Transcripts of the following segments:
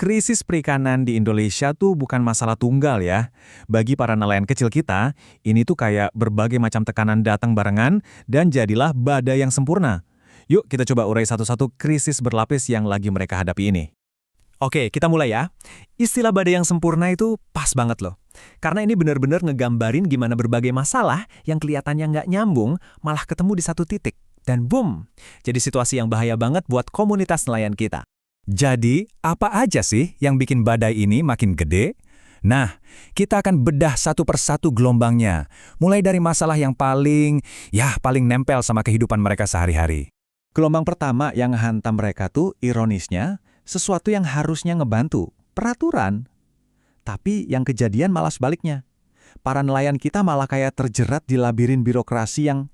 Krisis perikanan di Indonesia tuh bukan masalah tunggal ya. Bagi para nelayan kecil kita, ini tuh kayak berbagai macam tekanan datang barengan dan jadilah badai yang sempurna. Yuk kita coba urai satu-satu krisis berlapis yang lagi mereka hadapi ini. Oke, kita mulai ya. Istilah badai yang sempurna itu pas banget loh. Karena ini benar-benar ngegambarin gimana berbagai masalah yang kelihatannya nggak nyambung malah ketemu di satu titik. Dan boom, jadi situasi yang bahaya banget buat komunitas nelayan kita. Jadi, apa aja sih yang bikin badai ini makin gede? Nah, kita akan bedah satu persatu gelombangnya, mulai dari masalah yang paling nempel sama kehidupan mereka sehari-hari. Gelombang pertama yang hantam mereka tuh ironisnya, sesuatu yang harusnya ngebantu, peraturan. Tapi yang kejadian malah sebaliknya. Para nelayan kita malah kayak terjerat di labirin birokrasi yang,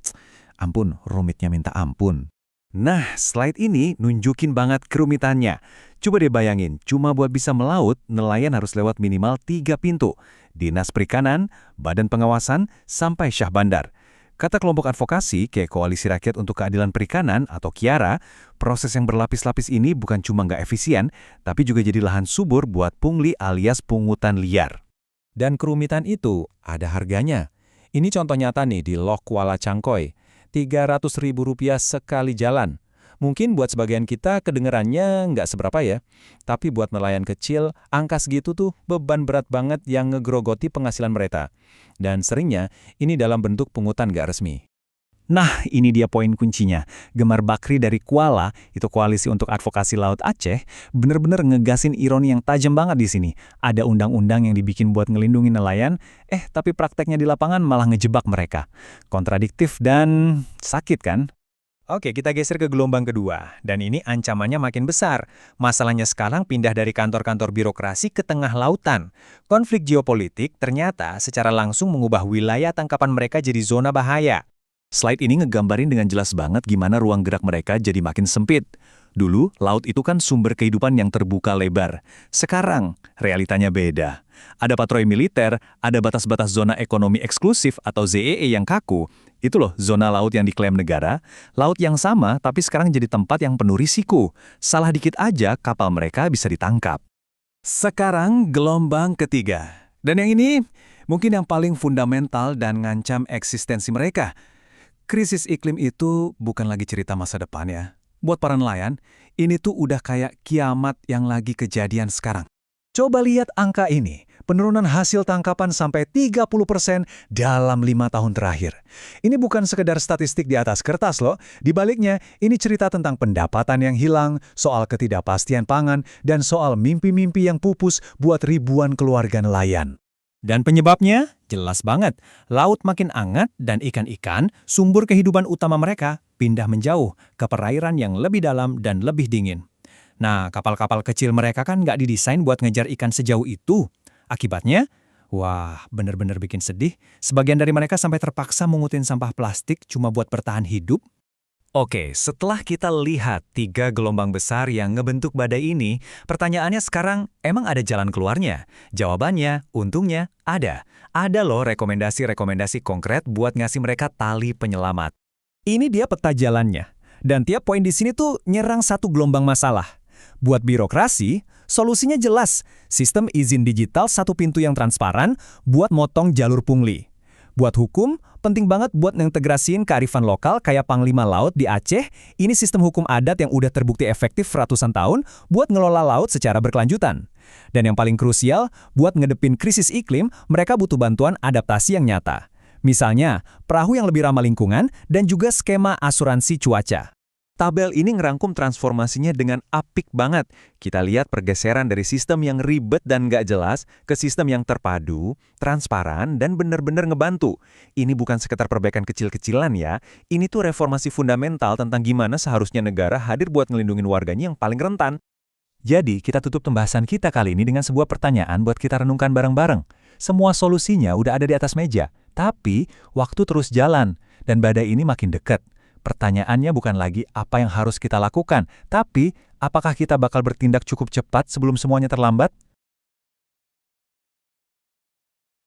ampun, rumitnya minta ampun. Nah, slide ini nunjukin banget kerumitannya. Coba deh bayangin, cuma buat bisa melaut, nelayan harus lewat minimal 3 pintu. Dinas Perikanan, Badan Pengawasan, sampai Syah Bandar. Kata kelompok advokasi, kayak Koalisi Rakyat untuk Keadilan Perikanan atau KIARA, proses yang berlapis-lapis ini bukan cuma nggak efisien, tapi juga jadi lahan subur buat pungli alias pungutan liar. Dan kerumitan itu ada harganya. Ini contoh nyata nih di Lok Kuala Cangkoy. Rp300.000 sekali jalan. Mungkin buat sebagian kita kedengerannya nggak seberapa ya. Tapi buat nelayan kecil, angka segitu tuh beban berat banget yang ngegrogoti penghasilan mereka. Dan seringnya ini dalam bentuk pungutan nggak resmi. Nah, ini dia poin kuncinya. Gemar Bakri dari Kuala, itu Koalisi untuk Advokasi Laut Aceh, bener-bener ngegasin ironi yang tajam banget di sini. Ada undang-undang yang dibikin buat ngelindungi nelayan, tapi prakteknya di lapangan malah ngejebak mereka. Kontradiktif dan sakit kan? Oke, kita geser ke gelombang kedua. Dan ini ancamannya makin besar. Masalahnya sekarang pindah dari kantor-kantor birokrasi ke tengah lautan. Konflik geopolitik ternyata secara langsung mengubah wilayah tangkapan mereka jadi zona bahaya. Slide ini ngegambarin dengan jelas banget gimana ruang gerak mereka jadi makin sempit. Dulu, laut itu kan sumber kehidupan yang terbuka lebar. Sekarang, realitanya beda. Ada patroli militer, ada batas-batas zona ekonomi eksklusif atau ZEE yang kaku. Itu loh, zona laut yang diklaim negara. Laut yang sama, tapi sekarang jadi tempat yang penuh risiko. Salah dikit aja, kapal mereka bisa ditangkap. Sekarang, gelombang ketiga. Dan yang ini, mungkin yang paling fundamental dan ngancam eksistensi mereka. Krisis iklim itu bukan lagi cerita masa depan ya. Buat para nelayan, ini tuh udah kayak kiamat yang lagi kejadian sekarang. Coba lihat angka ini, penurunan hasil tangkapan sampai 30% dalam 5 tahun terakhir. Ini bukan sekedar statistik di atas kertas loh. Di baliknya, ini cerita tentang pendapatan yang hilang, soal ketidakpastian pangan, dan soal mimpi-mimpi yang pupus buat ribuan keluarga nelayan. Dan penyebabnya jelas banget, laut makin hangat dan ikan-ikan, sumber kehidupan utama mereka, pindah menjauh ke perairan yang lebih dalam dan lebih dingin. Nah, kapal-kapal kecil mereka kan nggak didesain buat ngejar ikan sejauh itu. Akibatnya, wah, bener-bener bikin sedih. Sebagian dari mereka sampai terpaksa mengutin sampah plastik cuma buat bertahan hidup. Oke, setelah kita lihat 3 gelombang besar yang ngebentuk badai ini, pertanyaannya sekarang, emang ada jalan keluarnya? Jawabannya, untungnya, ada. Ada loh rekomendasi-rekomendasi konkret buat ngasih mereka tali penyelamat. Ini dia peta jalannya. Dan tiap poin di sini tuh nyerang satu gelombang masalah. Buat birokrasi, solusinya jelas. Sistem izin digital satu pintu yang transparan buat motong jalur pungli. Buat hukum, penting banget buat ngintegrasiin kearifan lokal kayak Panglima Laut di Aceh, ini sistem hukum adat yang udah terbukti efektif ratusan tahun buat ngelola laut secara berkelanjutan. Dan yang paling krusial, buat ngedepin krisis iklim, mereka butuh bantuan adaptasi yang nyata. Misalnya, perahu yang lebih ramah lingkungan dan juga skema asuransi cuaca. Tabel ini ngerangkum transformasinya dengan apik banget. Kita lihat pergeseran dari sistem yang ribet dan nggak jelas ke sistem yang terpadu, transparan, dan benar-benar ngebantu. Ini bukan sekedar perbaikan kecil-kecilan ya. Ini tuh reformasi fundamental tentang gimana seharusnya negara hadir buat ngelindungin warganya yang paling rentan. Jadi, kita tutup pembahasan kita kali ini dengan sebuah pertanyaan buat kita renungkan bareng-bareng. Semua solusinya udah ada di atas meja, tapi waktu terus jalan, dan badai ini makin dekat. Pertanyaannya bukan lagi apa yang harus kita lakukan, tapi apakah kita bakal bertindak cukup cepat sebelum semuanya terlambat?